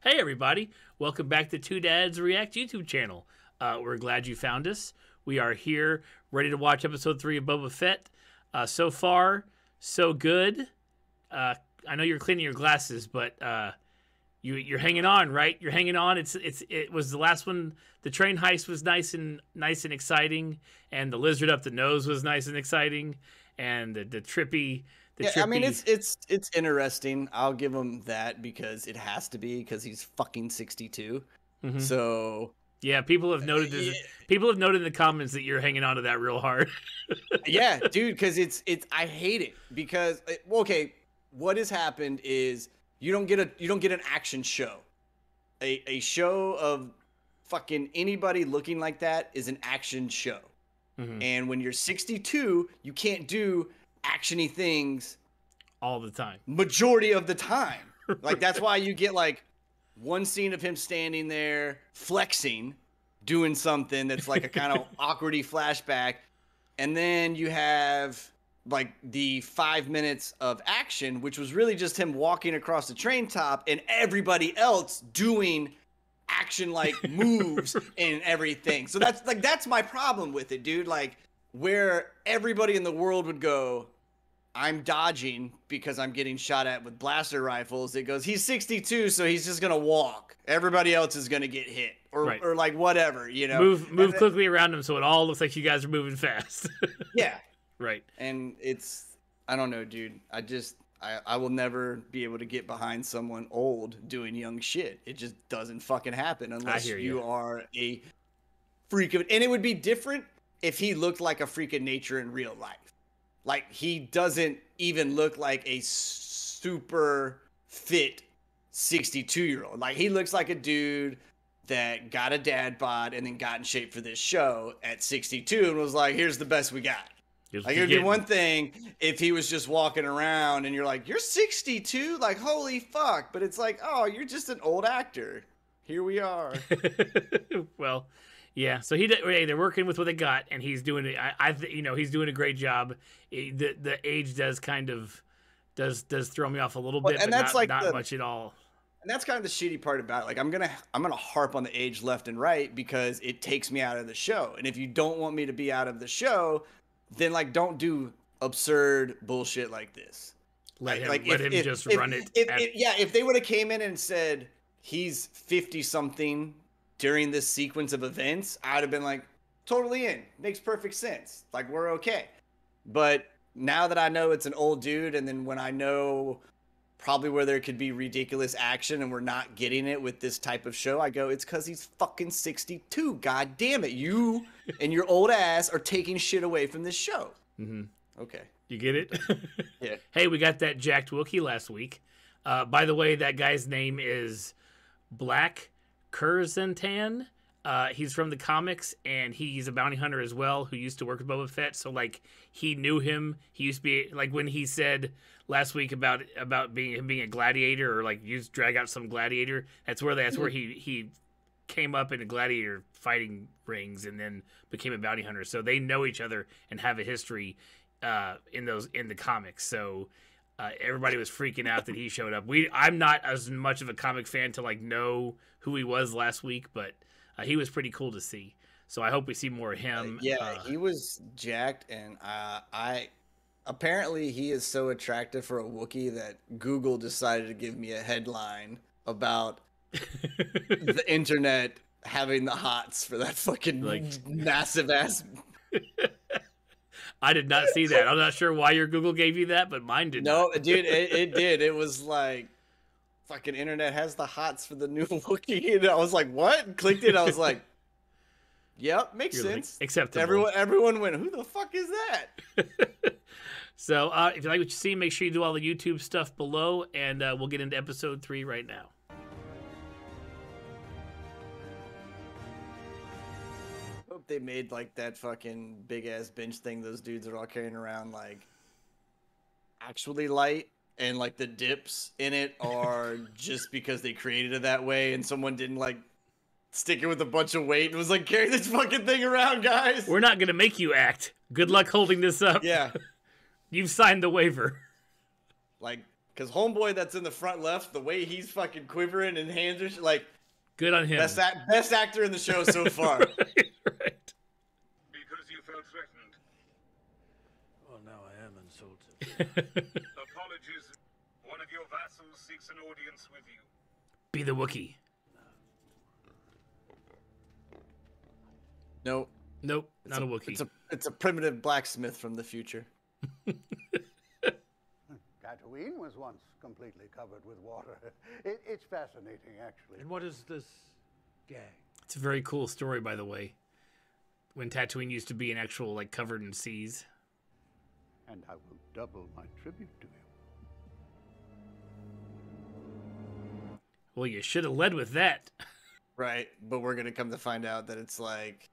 Hey everybody, welcome back to Two Dads React YouTube channel. We're glad you found us. We are here ready to watch episode 3 of Boba Fett. So far, so good. I know you're cleaning your glasses, but you're hanging on, right? You're hanging on. It was the last one. The train heist was nice and exciting, and the lizard up the nose was nice and exciting, and the trippy. I mean, it's interesting. I'll give him that because it has to be, because he's fucking 62. Mm-hmm. So yeah, people have noted this. Yeah. People have noted in the comments that you're hanging on to that real hard. Yeah, dude, because it's I hate it because okay, what has happened is you don't get an action show. A show of fucking anybody looking like that is an action show. Mm-hmm. And when you're 62, you can't do actiony things all the time. Majority of the time. Like that's why you get like one scene of him standing there flexing, doing something that's like a kind of awkwardy flashback, and then you have like the 5 minutes of action, which was really just him walking across the train top and everybody else doing action like moves and everything. So that's my problem with it, dude. Like where everybody in the world would go, I'm dodging because I'm getting shot at with blaster rifles. It goes, he's 62, so he's just gonna walk. Everybody else is gonna get hit, or like whatever, you know. Move quickly around him so it all looks like you guys are moving fast. Yeah, right. And I don't know, dude. I will never be able to get behind someone old doing young shit. It just doesn't fucking happen unless you are a freak of. And it would be different if he looked like a freak of nature in real life. Like, he doesn't even look like a super fit 62-year-old. Like, he looks like a dude that got a dad bod and then got in shape for this show at 62 and was like, here's the best we got. Like, it would be one thing if he was just walking around and you're like, you're 62? Like, holy fuck. But it's like, oh, you're just an old actor. Here we are. Well, yeah, so they're working with what they got, and he's doing it. He's doing a great job. The age does kind of does throw me off a little bit, and but that's not much at all. And that's kind of the shitty part about it. Like I'm gonna harp on the age left and right because it takes me out of the show. And if you don't want me to be out of the show, then like don't do absurd bullshit like this. Let him just run it. If they would have came in and said he's 50 something. During this sequence of events, I'd have been like, totally in. Makes perfect sense. Like, we're okay. But now that I know it's an old dude, and then when I know probably where there could be ridiculous action and we're not getting it with this type of show, I go, it's because he's fucking 62. God damn it. You and your old ass are taking shit away from this show. Mm-hmm. Okay. You get it? Yeah. Hey, we got that jacked Wookiee last week. By the way, that guy's name is Black Kurzantan. He's from the comics, and he's a bounty hunter as well who used to work with Boba Fett. So like he knew him. He used to be like when he said last week about being a gladiator, or like you drag out some gladiator. That's where he came up in a gladiator fighting rings and then became a bounty hunter. So they know each other and have a history in the comics. So everybody was freaking out that he showed up. I'm not as much of a comic fan to like know who he was last week, but he was pretty cool to see. So I hope we see more of him. He was jacked, and apparently he is so attractive for a Wookiee that Google decided to give me a headline about the internet having the hots for that fucking massive ass. I did not see that. I'm not sure why your Google gave you that, but mine did not. No, dude, it did. It was like, fucking internet has the hots for the new Wookiee. And I was like, what? And clicked it. I was like, yep, makes sense. Like, acceptable. Everyone went, who the fuck is that? So if you like what you see, make sure you do all the YouTube stuff below, and we'll get into episode 3 right now. Hope they made like that fucking big ass bench thing those dudes are all carrying around like actually light, and like the dips in it are just because they created it that way and someone didn't like stick it with a bunch of weight and was like, carry this fucking thing around, guys. We're not gonna make you act. Good luck holding this up. Yeah. You've signed the waiver. Like Because homeboy that's in the front left, the way he's fucking quivering and hands are like, good on him. Best actor in the show so far. Right. Because you felt threatened. Well, now I am insulted. Apologies. One of your vassals seeks an audience with you. Be the Wookiee. Nope. Nope, not a Wookiee. It's a primitive blacksmith from the future. Tatooine was once completely covered with water. It's fascinating, actually. And what is this gang? It's a very cool story, by the way. When Tatooine used to be an actual, like, covered in seas. And I will double my tribute to him. Well, you should have led with that. Right, but we're going to come to find out that it's like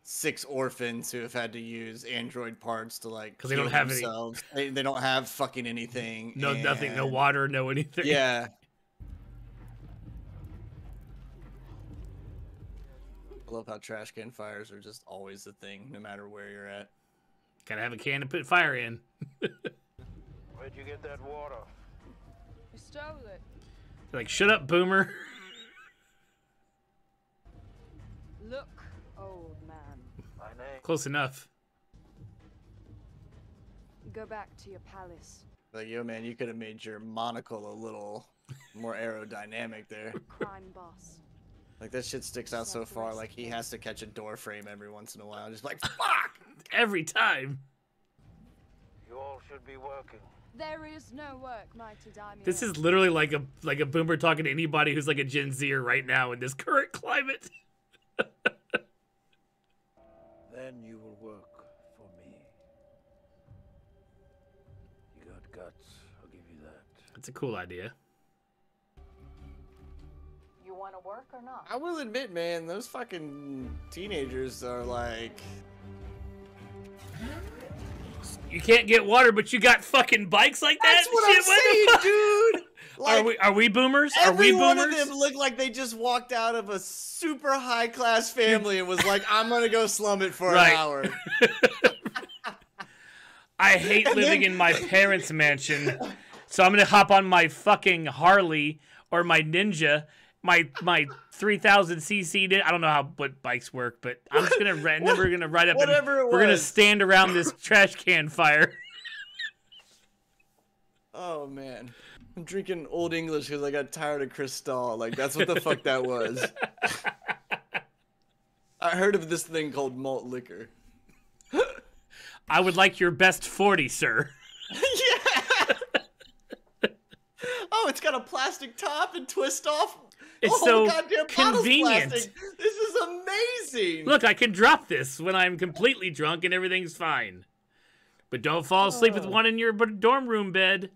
6 orphans who have had to use android parts to like because they don't have themselves. They don't have fucking anything. No, nothing, no water, no anything. Yeah. I love how trash can fires are just always the thing, no matter where you're at. Gotta have a can to put fire in. Where'd you get that water? You stole it. They're like, shut up, boomer. Look, old man. My name. Close enough. Go back to your palace. Like, yo, man, you could have made your monocle a little more aerodynamic there. Crime boss. Like, that shit sticks out so far. Like, he has to catch a door frame every once in a while. Just like, fuck! Every time. You all should be working. There is no work, mighty daimyo. This is literally like a boomer talking to anybody who's like a Gen Zer right now in this current climate. Then you will work for me. You got guts, I'll give you that. It's a cool idea. You want to work or not? I will admit, man, those fucking teenagers are like... You can't get water, but you got fucking bikes like that? That's what I'm saying, dude! Like, Are we boomers? Are every we one boomers? of them looked like they just walked out of a super high-class family and was like, I'm gonna go slum it for an hour. I hate living in my parents' mansion, so I'm gonna hop on my fucking Harley or my Ninja, my 3000cc. I don't know what bikes work, but I'm just gonna rent. And then we're gonna ride up. Whatever it was. We're gonna stand around this trash can fire. Oh man, I'm drinking Old English because I got tired of Cristal. Like, that's what the fuck that was. I heard of this thing called malt liquor. I would like your best 40, sir. Yeah. Oh, it's got a plastic top and twist off. It's so so convenient. This is amazing. Look, I can drop this when I'm completely drunk and everything's fine. But don't fall asleep with one in your dorm room bed.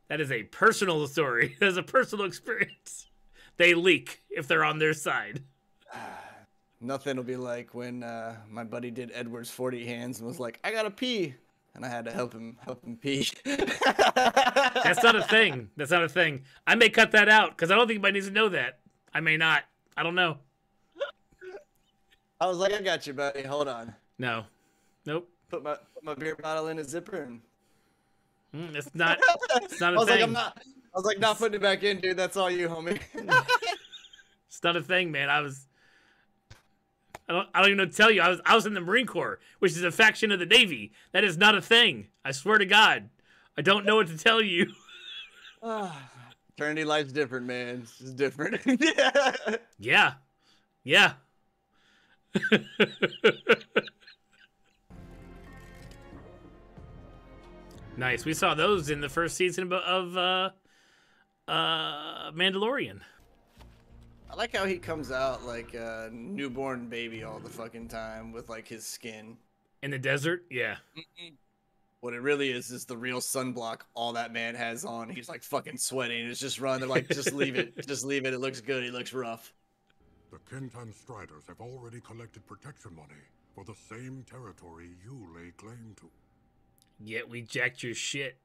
That is a personal story. That is a personal experience. They leak if they're on their side. Nothing will be like when my buddy did Edward's 40 hands and was like, I gotta pee. And I had to help him pee. That's not a thing. That's not a thing. I may cut that out because I don't think anybody needs to know that. I may not. I don't know. I was like, I got you, buddy. Hold on. No. Nope. Put my beer bottle in a zipper and... It's not a thing. I was like, not putting it back in, dude. That's all you, homie. It's not a thing, man. I don't even know what to tell you. I was in the Marine Corps, which is a faction of the Navy. That is not a thing. I swear to God. I don't know what to tell you. Eternity life's different, man. It's just different. Yeah. Yeah. Nice. We saw those in the first season of Mandalorian. I like how he comes out like a newborn baby all the fucking time with like his skin. In the desert? Yeah. What it really is the real sunblock all that man has on. He's like fucking sweating. It's just running. They're like, just leave it. Just leave it. It looks good. He looks rough. The Kentan Striders have already collected protection money for the same territory you lay claim to. Yet we jacked your shit.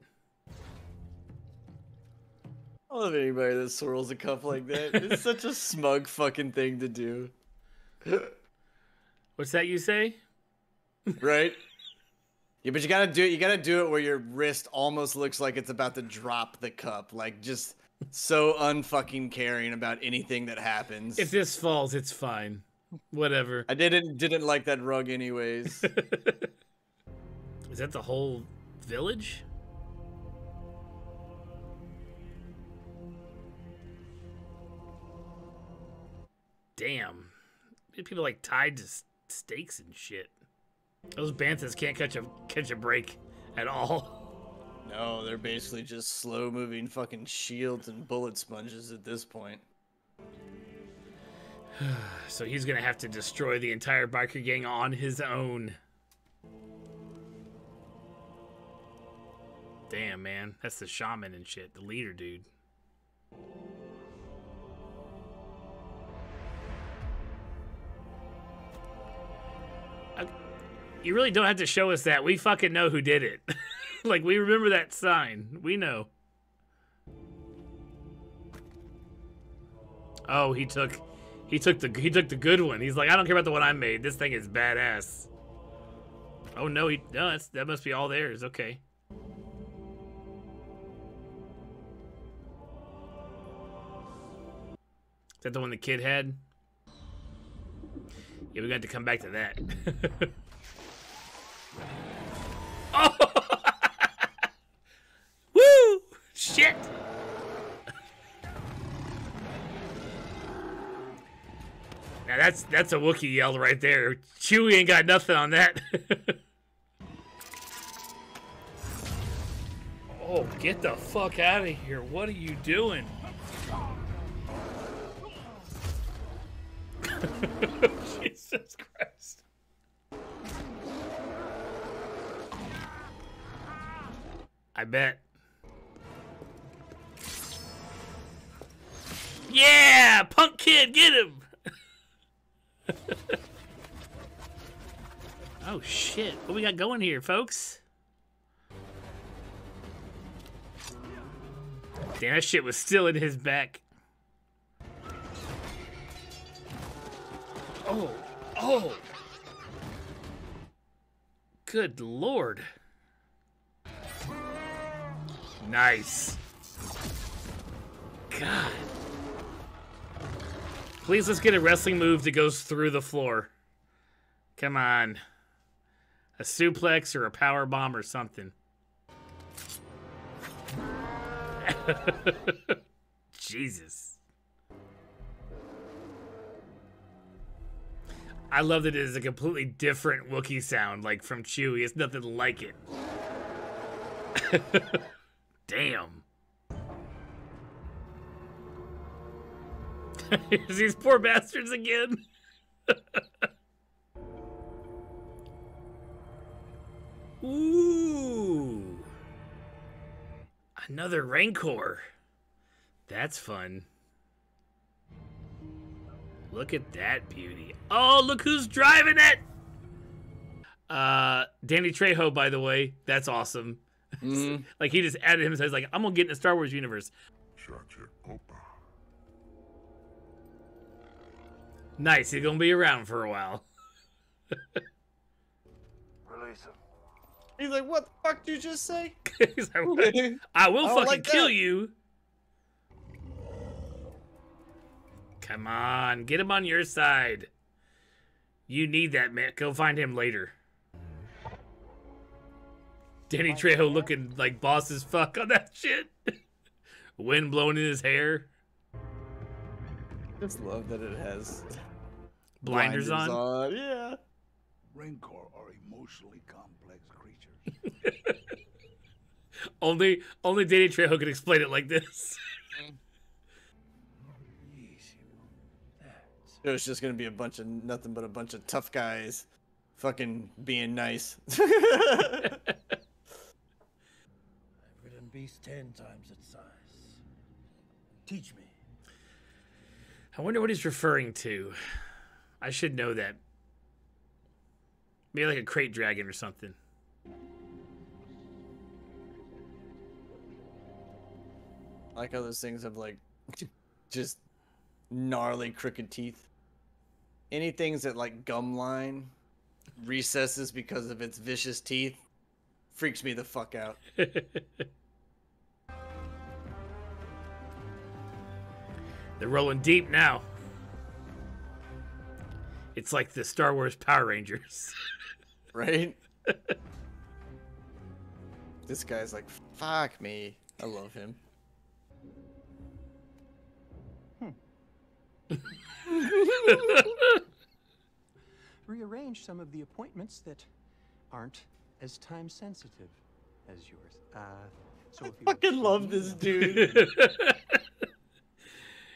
I love anybody that swirls a cup like that. It's such a smug fucking thing to do. What's that you say? Right? Yeah, but you gotta do it. You gotta do it where your wrist almost looks like it's about to drop the cup, like just so unfucking caring about anything that happens. If this falls, it's fine. Whatever. I didn't like that rug anyways. Is that the whole village? Damn. People like tied to stakes and shit. Those banthas can't catch a break at all. No, they're basically just slow-moving fucking shields and bullet sponges at this point. So he's gonna have to destroy the entire biker gang on his own. Damn, man. That's the shaman and shit. The leader, dude. You really don't have to show us that. We fucking know who did it. Like, we remember that sign. We know. Oh, he took the good one. He's like, I don't care about the one I made. This thing is badass. Oh no, that must be all theirs. Okay. Is that the one the kid had? Yeah, we got to come back to that. Oh! Woo! Shit! Now that's a Wookiee yell right there. Chewie ain't got nothing on that. Oh, get the fuck out of here. What are you doing? Jesus Christ. I bet. Yeah! Punk kid, get him! Oh shit, what we got going here, folks? Damn, that shit was still in his back. Oh! Good lord. Nice. God. Please, let's get a wrestling move that goes through the floor. Come on. A suplex or a power bomb or something. Jesus. I love that it is a completely different Wookiee sound, like from Chewie. It's nothing like it. Damn. Here's these poor bastards again. Ooh. Another Rancor. That's fun. Look at that beauty. Oh, look who's driving it! Danny Trejo, by the way. That's awesome. Mm-hmm. Like, he just added him and says, like, I'm gonna get in the Star Wars universe. Nice, he's gonna be around for a while. Release him. He's like, what the fuck did you just say? He's like, I will fucking like kill you. Come on, get him on your side. You need that, man. Go find him later. Danny Trejo looking like boss as fuck on that shit. Wind blowing in his hair. Just love that it has blinders on. Yeah. Rancor are emotionally complex creatures. only Danny Trejo can explain it like this. It was just gonna be nothing but a bunch of tough guys, fucking being nice. I've ridden beasts 10 times its size. Teach me. I wonder what he's referring to. I should know that. Maybe like a crate dragon or something. I like how those things have like just gnarly crooked teeth. Anything that like gum line recesses because of its vicious teeth freaks me the fuck out. They're rolling deep now. It's like the Star Wars Power Rangers. Right? This guy's like, fuck me. I love him. Rearrange some of the appointments that aren't as time sensitive as yours. So if you Fucking love this dude.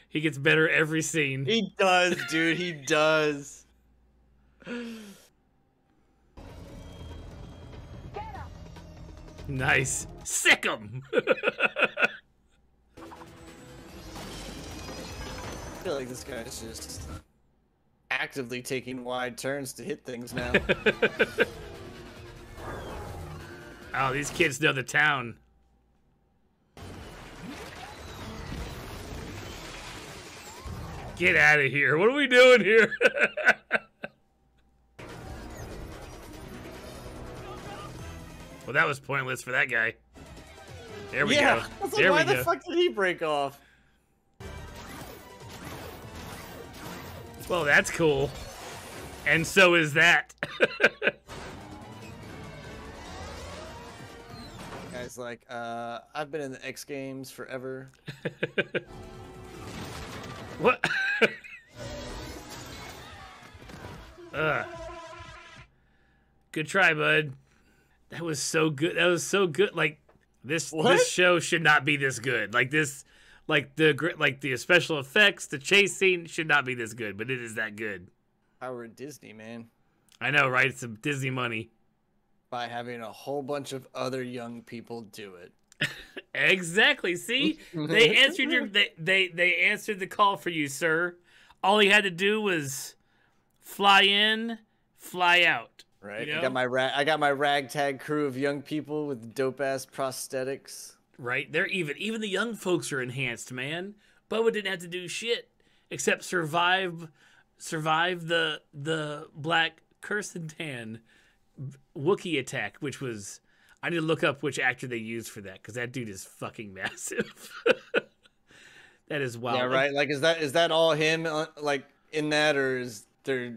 He gets better every scene. He does, dude. He does. Nice. Sick him. I feel like this guy's just actively taking wide turns to hit things now. Oh, these kids know the town. Get out of here. What are we doing here? Well, that was pointless for that guy. There we go. There why we the fuck did he break off? Well, that's cool. And so is that. Guy's like, I've been in the X Games forever. What? Good try, bud. That was so good. That was so good. Like this show should not be this good. Like this, like the special effects, the chase scene should not be this good, but it is that good. Power of Disney, man. I know, right? It's some Disney money. By having a whole bunch of other young people do it. Exactly. See, they answered they answered the call for you, sir. All he had to do was fly in, fly out. Right. You know? I got my ragtag crew of young people with dope ass prosthetics. Right. They're even the young folks are enhanced, man. Boba didn't have to do shit except survive the black Kursantan Wookiee attack, which was, I need to look up which actor they used for that because that dude is fucking massive. That is wild. Yeah, right. Like, is that all him? Like in that, or is there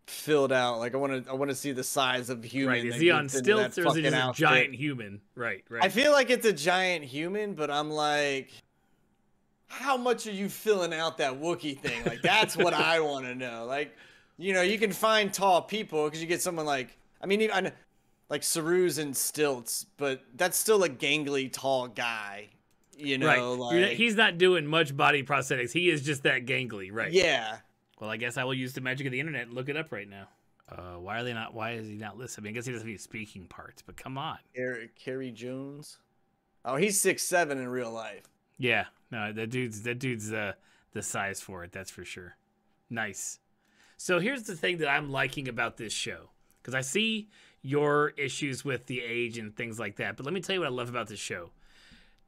filled out? Like, I want to see the size of human. Right. Is he on stilts or is he just a giant human? Right. Right. I feel like it's a giant human, but I'm like, how much are you filling out that Wookiee thing? Like, that's what I want to know. Like, you know, you can find tall people because you get someone like, I mean, like Saru's in stilts, but that's still a gangly, tall guy. You know, right. like, He's not doing much body prosthetics. He is just that gangly, right? Yeah. Well, I guess I will use the magic of the internet and look it up right now. Why is he not listening? I guess he doesn't have any speaking parts, but come on. Kerry Jones. Oh, he's 6'7" in real life. Yeah. No, that dude's the size for it, that's for sure. Nice. So here's the thing that I'm liking about this show. Because I see your issues with the age and things like that. But let me tell you what I love about this show.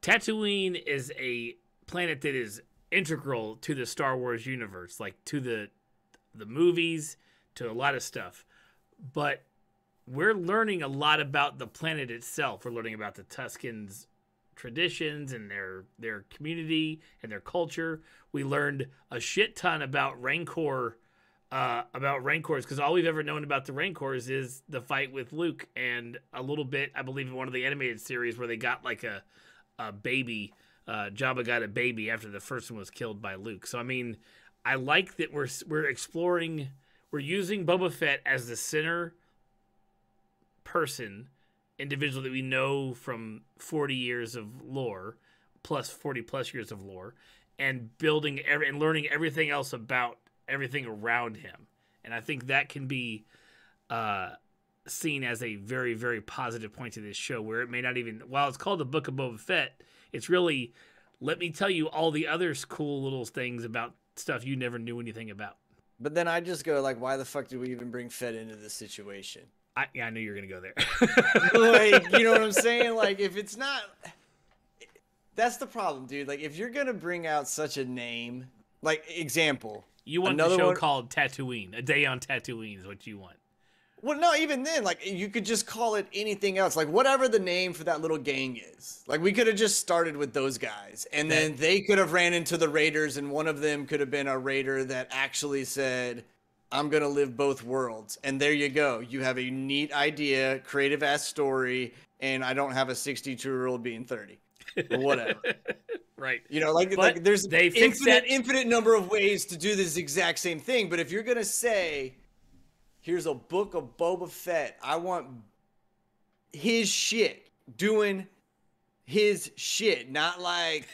Tatooine is a planet that is integral to the Star Wars universe, like to the movies, to a lot of stuff. But we're learning a lot about the planet itself. We're learning about the Tuskens' traditions and their community and their culture. We learned a shit ton about Rancors, because all we've ever known about the Rancors is the fight with Luke and a little bit, I believe, in one of the animated series where they got like a baby. Jabba got a baby after the first one was killed by Luke. So I mean, I like that we're exploring. We're using Boba Fett as the center individual that we know from 40 years of lore, plus 40 plus years of lore, and building and learning everything else about everything around him. And I think that can be seen as a very, very positive point to this show, where it may not even, while it's called the Book of Boba Fett, it's really, let me tell you all the other cool little things about stuff you never knew anything about. But then I just go like, why the fuck did we even bring Fett into this situation? I knew you were going to go there. Like, you know what I'm saying? Like, if it's not, that's the problem, dude. Like, if you're going to bring out such a name, like, example. You want the show called Tatooine. A Day on Tatooine is what you want. Well, no, even then, like, you could just call it anything else. Like, whatever the name for that little gang is. Like, we could have just started with those guys. And then they could have ran into the Raiders, and one of them could have been a Raider that actually said, I'm going to live both worlds. And there you go. You have a neat idea, creative-ass story, and I don't have a 62-year-old being 30. Or whatever. Right. You know, like there's infinite number of ways to do this exact same thing. But if you're going to say... Here's a Book of Boba Fett. I want his shit, doing his shit, not like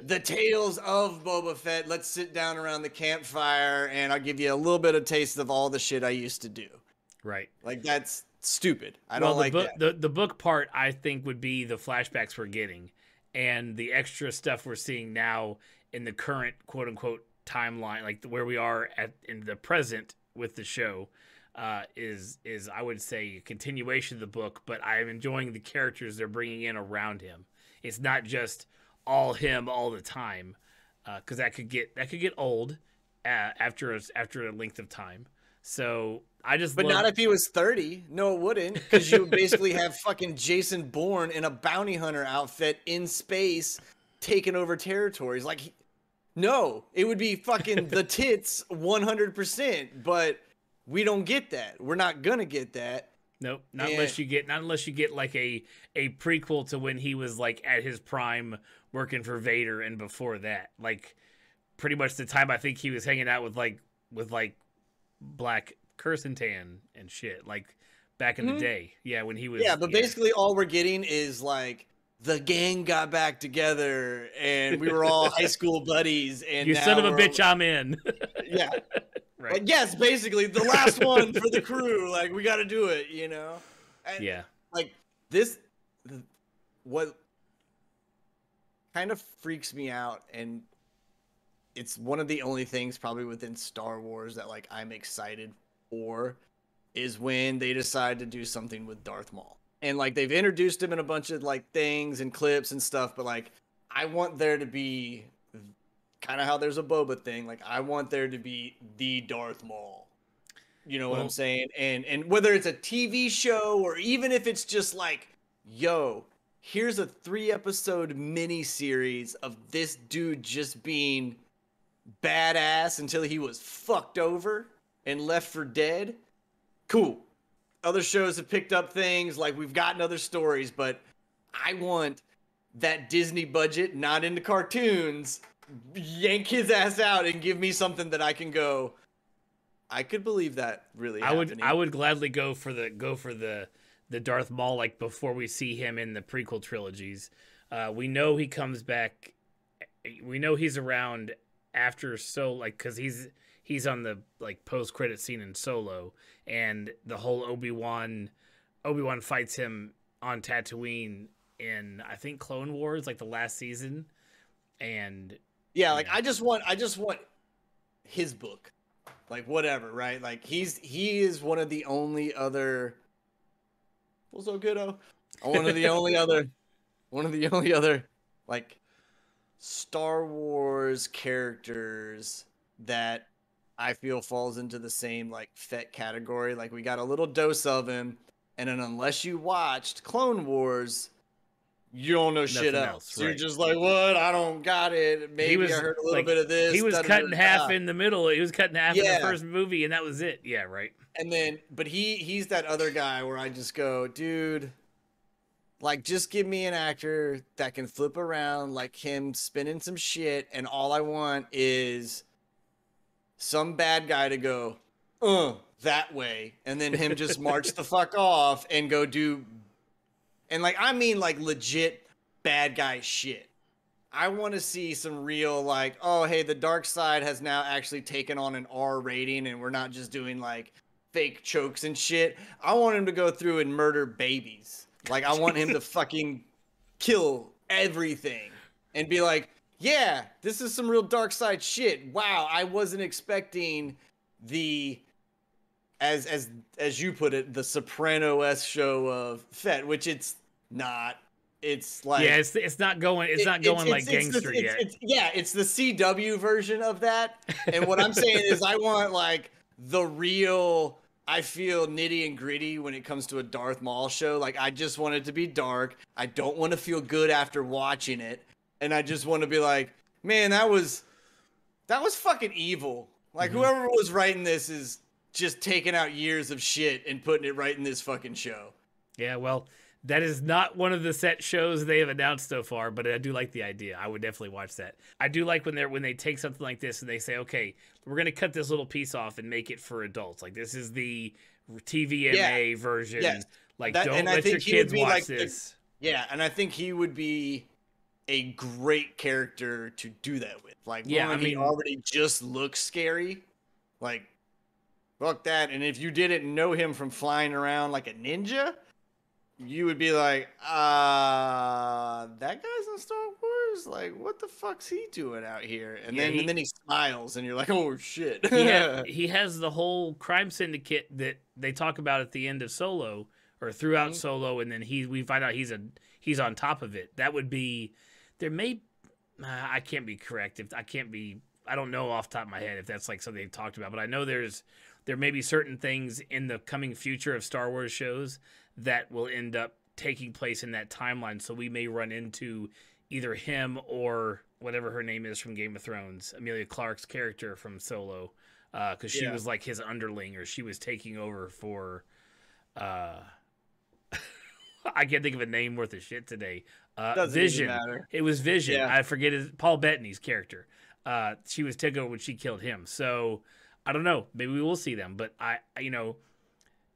the tales of Boba Fett. Let's sit down around the campfire and I'll give you a little bit of taste of all the shit I used to do. Right. Like, that's stupid. I don't like that. The book part, I think, would be the flashbacks we're getting and the extra stuff we're seeing now in the current quote unquote timeline, like where we are in the present with the show. Is I would say a continuation of the book, but I am enjoying the characters they're bringing in around him. It's not just all him all the time, because that could get old after a length of time. So but not if he was 30. No, it wouldn't, because you would basically have fucking Jason Bourne in a bounty hunter outfit in space taking over territories. Like, no, it would be fucking the tits 100%, but. We don't get that. We're not gonna get that. Nope. Not unless you get like a prequel to when he was like at his prime working for Vader and before that. Like pretty much the time I think he was hanging out with Black Kursantan and shit. Like back in the day. Yeah, when he was but basically all we're getting is like the gang got back together and we were all high school buddies and you son of a bitch, I'm in. Yeah. Right. Like, yes, basically the last one for the crew. Like, we got to do it, you know? And, like, what kind of freaks me out, and it's one of the only things probably within Star Wars that, like, I'm excited for, is when they decide to do something with Darth Maul. And, like, they've introduced him in a bunch of, like, things and clips and stuff, but, like, I want there to be... kind of how there's a Boba thing. Like, I want there to be the Darth Maul. You know what I'm saying? And whether it's a TV show or even if it's just like, yo, here's a 3-episode mini-series of this dude just being badass until he was fucked over and left for dead. Cool. Other shows have picked up things, like we've gotten other stories, but I want that Disney budget, not into cartoons, yank his ass out and give me something that I can go, I could believe that really happening. I would gladly go for the Darth Maul, like before we see him in the prequel trilogies. We know he comes back. We know he's around after because he's on the like post-credit scene in Solo, and the whole Obi-Wan fights him on Tatooine in, I think, Clone Wars, like the last season. And yeah, like I just want his book, like whatever, right? Like he is one of the only other. What's so good? One of the only other like Star Wars characters that I feel falls into the same like Fett category. Like we got a little dose of him, and then unless you watched Clone Wars, you don't know shit else. So you're just like, what? I don't got it. Maybe I heard a little bit of this. He was cut in half in the middle. He was cut in half in the first movie, and that was it. Yeah, right. And then, but he's that other guy where I just go, dude, like, just give me an actor that can flip around like him spinning some shit, and all I want is some bad guy to go, that way, and then him just march the fuck off and go do. And, like, I mean, like, legit bad guy shit. I want to see some real, like, oh, hey, the dark side has now actually taken on an R rating, and we're not just doing, like, fake chokes and shit. I want him to go through and murder babies. Like, I want him to fucking kill everything and be like, yeah, this is some real dark side shit. Wow, I wasn't expecting the... As you put it, the Soprano-esque show of Fett, which it's not. It's like it's not going like gangster yet. It's the CW version of that. And what I'm saying is, I want like the real I feel nitty and gritty when it comes to a Darth Maul show. Like, I just want it to be dark. I don't want to feel good after watching it. And I just want to be like, man, that was fucking evil. Like, whoever was writing this is just taking out years of shit and putting it right in this fucking show. Yeah, well, that is not one of the set shows they have announced so far, but I do like the idea. I would definitely watch that. I do like when they take something like this and they say, okay, we're going to cut this little piece off and make it for adults. Like, this is the TVMA version. Yes. Like, don't let your kids watch this. And I think he would be a great character to do that with. Like, he already just looks scary. Like, fuck that. And if you didn't know him from flying around like a ninja, you would be like, that guy's in Star Wars? Like, what the fuck's he doing out here? And then he smiles, and you're like, oh, shit. He has the whole crime syndicate that they talk about at the end of Solo, or throughout Solo, and then we find out he's on top of it. That would be... I can't be correct. I don't know off the top of my head if that's like something they've talked about, but I know there may be certain things in the coming future of Star Wars shows that will end up taking place in that timeline. So we may run into either him or whatever her name is from Game of Thrones, Emilia Clarke's character from Solo, because she was like his underling, or she was taking over for I can't think of a name worth of shit today. Vision. It was Vision. I forget Paul Bettany's character. She was taken over when she killed him. So I don't know. Maybe we will see them. But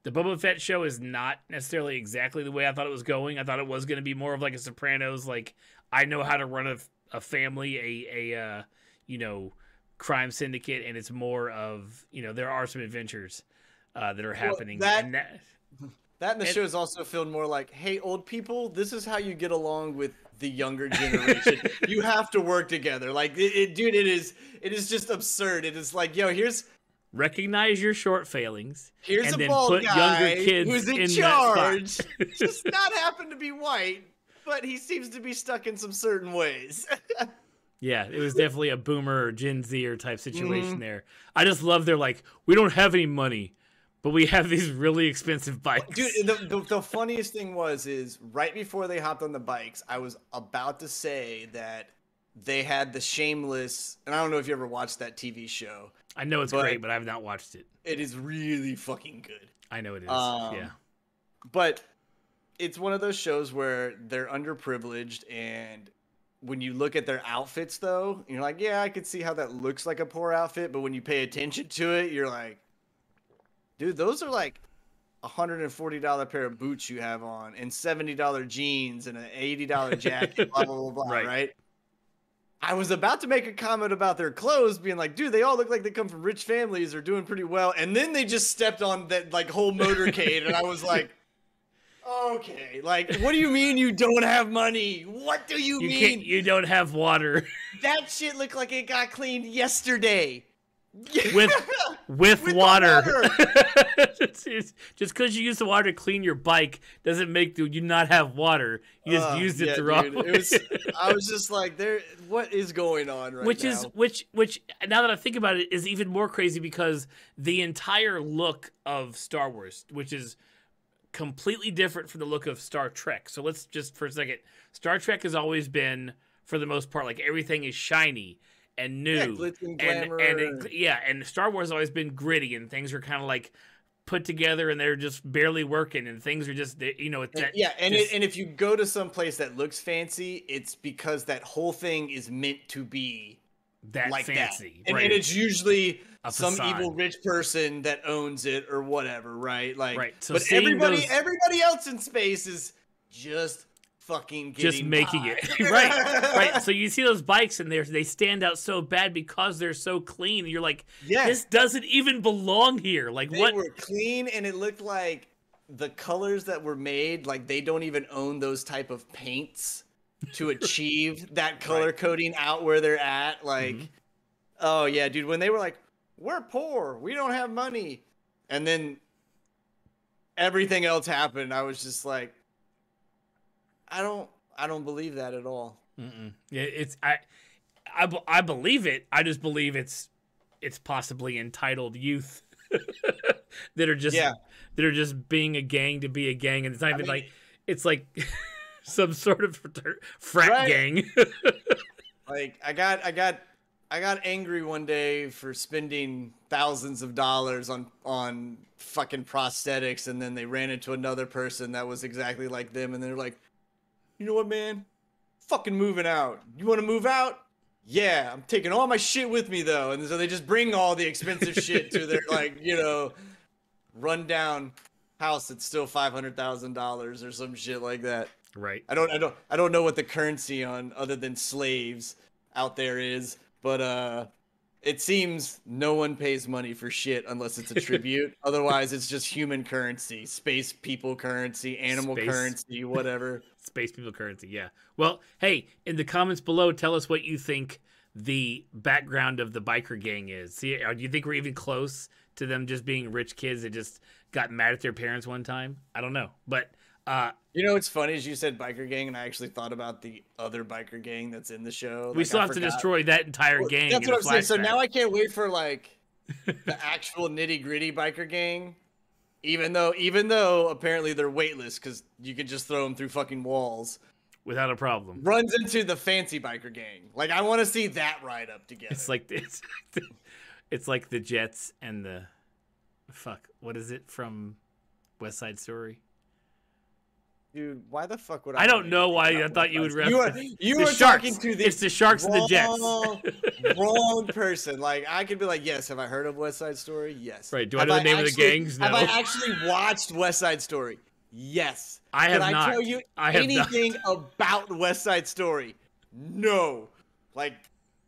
the Boba Fett show is not necessarily exactly the way I thought it was going. I thought it was going to be more of like a Sopranos, like I know how to run a family, a crime syndicate, and it's more of, there are some adventures that are happening. That in the show is also feeling more like, hey, old people, this is how you get along with the younger generation. You have to work together. Like, dude, it is just absurd. It is like, yo, recognize your short failings. Here's and a then bald put guy younger kids who's in charge. Just not happen to be white, but he seems to be stuck in some certain ways. Yeah, it was definitely a boomer or Gen Zer type situation there. I just love they're like, we don't have any money, but we have these really expensive bikes. Dude, the funniest thing is right before they hopped on the bikes, I was about to say that they had the Shameless, and I don't know if you ever watched that TV show. I know it's great, but I've not watched it. It is really fucking good. I know it is, yeah. But it's one of those shows where they're underprivileged, and when you look at their outfits, though, you're like, yeah, I could see how that looks like a poor outfit, but when you pay attention to it, you're like, dude, those are like $140 pair of boots you have on, and $70 jeans, and an $80 jacket, blah, blah, blah, blah, right? I was about to make a comment about their clothes, being like, dude, they all look like they come from rich families, are doing pretty well, and then they just stepped on that like whole motorcade, and I was like, okay, like, what do you mean you don't have money? What do you mean? You don't have water. That shit looked like it got cleaned yesterday. with water. Just because you use the water to clean your bike doesn't make you not have water. You just used it the wrong way. I was just like, what is going on right now? Which now that I think about it, is even more crazy, because the entire look of Star Wars, which is completely different from the look of Star Trek. So let's just for a second, Star Trek has always been, for the most part, like everything is shiny and new, glitz and glamour. And Star Wars has always been gritty, and things are kind of like put together, and they're just barely working, and things are just, and if you go to some place that looks fancy, it's because that whole thing is meant to be that like fancy, that. right? And it's usually some facade. Evil rich person that owns it or whatever, right? Like, right. So but everybody else in space is just fucking making by. it right. So you see those bikes, and they stand out so bad because they're so clean. And you're like, this doesn't even belong here. Like, they what? Were clean, and it looked like the colors that were made, like they don't even own those type of paints to achieve that color coding out where they're at. Like, oh yeah, dude, when they were like, we're poor, we don't have money, and then everything else happened, I was just like, I don't believe that at all. Yeah, I believe it. I just believe it's possibly entitled youth that are just being a gang to be a gang, and it's not even like it's like some sort of frat gang. Like I got angry one day for spending thousands of dollars on fucking prosthetics, and then they ran into another person that was exactly like them, and they're like, you know what, man? Fucking moving out. You want to move out? Yeah, I'm taking all my shit with me though. And so they just bring all the expensive shit to their like, rundown house that's still $500,000 or some shit like that. Right. I don't know what the currency on other than slaves out there is, but it seems no one pays money for shit unless it's a tribute. Otherwise, it's just human currency, space people currency, animal currency, whatever. Space people currency, yeah. Well, hey, in the comments below, tell us what you think the background of the biker gang is. See, do you think we're even close to them just being rich kids that just got mad at their parents one time? I don't know, but what's funny is you said biker gang, and I actually thought about the other biker gang that's in the show. We still have to destroy that entire gang. That's what I'm saying. So now I can't wait for like the actual nitty gritty biker gang. Even though apparently they're weightless because you could just throw them through fucking walls without a problem. Runs into the fancy biker gang. Like I want to see that ride up together. It's like the Jets and the what is it from West Side Story? Dude, why the fuck would I don't know why I thought you would reference. You were talking to the It's the Sharks and the Jets. Wrong person. Like I could be like, yes, have I heard of West Side Story? Yes. Right. Do I know the name of the gangs? No. Have I actually watched West Side Story? Yes. I have not. Can I tell you anything about West Side Story? No. Like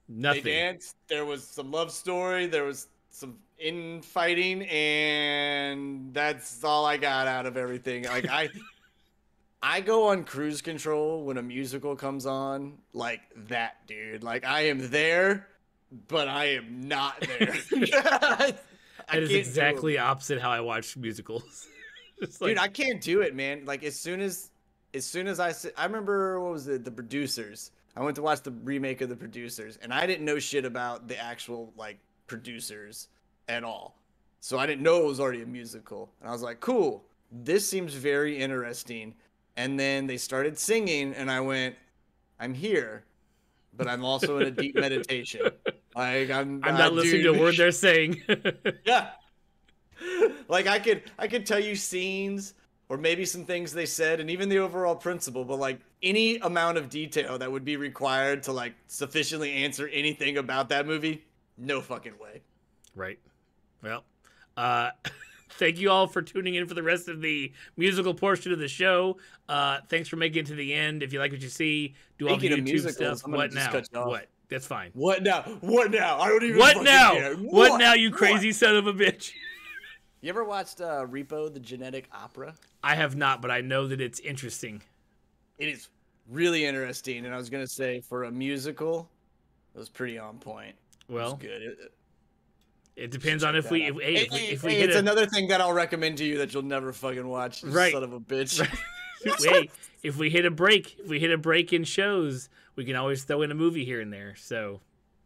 nothing. They danced. There was some love story. There was some infighting, and that's all I got out of everything. Like I go on cruise control when a musical comes on, like that, dude. Like I am there, but I am not there. That is exactly opposite how I watch musicals. Dude, I can't do it, man. Like as soon as I remember, what was it, The Producers. I went to watch the remake of The Producers, and I didn't know shit about the actual like producers at all. So I didn't know it was already a musical. And I was like, cool, this seems very interesting. And then they started singing, and I went, I'm here, but I'm also in a deep meditation. Like I'm not listening to a word they're saying. Yeah. Like I could tell you scenes or maybe some things they said and even the overall principle, but like any amount of detail that would be required to like sufficiently answer anything about that movie, no fucking way. Right. Well, thank you all for tuning in for the rest of the musical portion of the show. Thanks for making it to the end. If you like what you see, do all the YouTube stuff. What now? What? That's fine. What now? What now? I don't even. What now? Care. What now? You crazy son of a bitch. You ever watched Repo, the Genetic Opera? I have not, but I know that it's interesting. It is really interesting, and I was gonna say for a musical, it was pretty on point. Well, it was good. It depends on if we it's another thing that I'll recommend to you that you'll never fucking watch. Right. Son of a bitch. Right. If we hit a break in shows, we can always throw in a movie here and there. So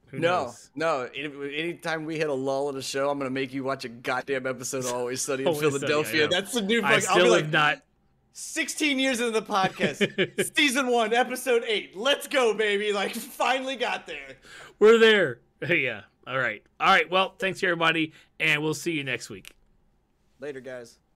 who knows? No. Anytime we hit a lull in a show, I'm gonna make you watch a goddamn episode of Always Sunny in Philadelphia. That's the new. I still have not. 16 years into the podcast, season 1, episode 8. Let's go, baby! Like finally got there. We're there. Yeah. All right. Well, thanks everybody, and we'll see you next week. Later, guys.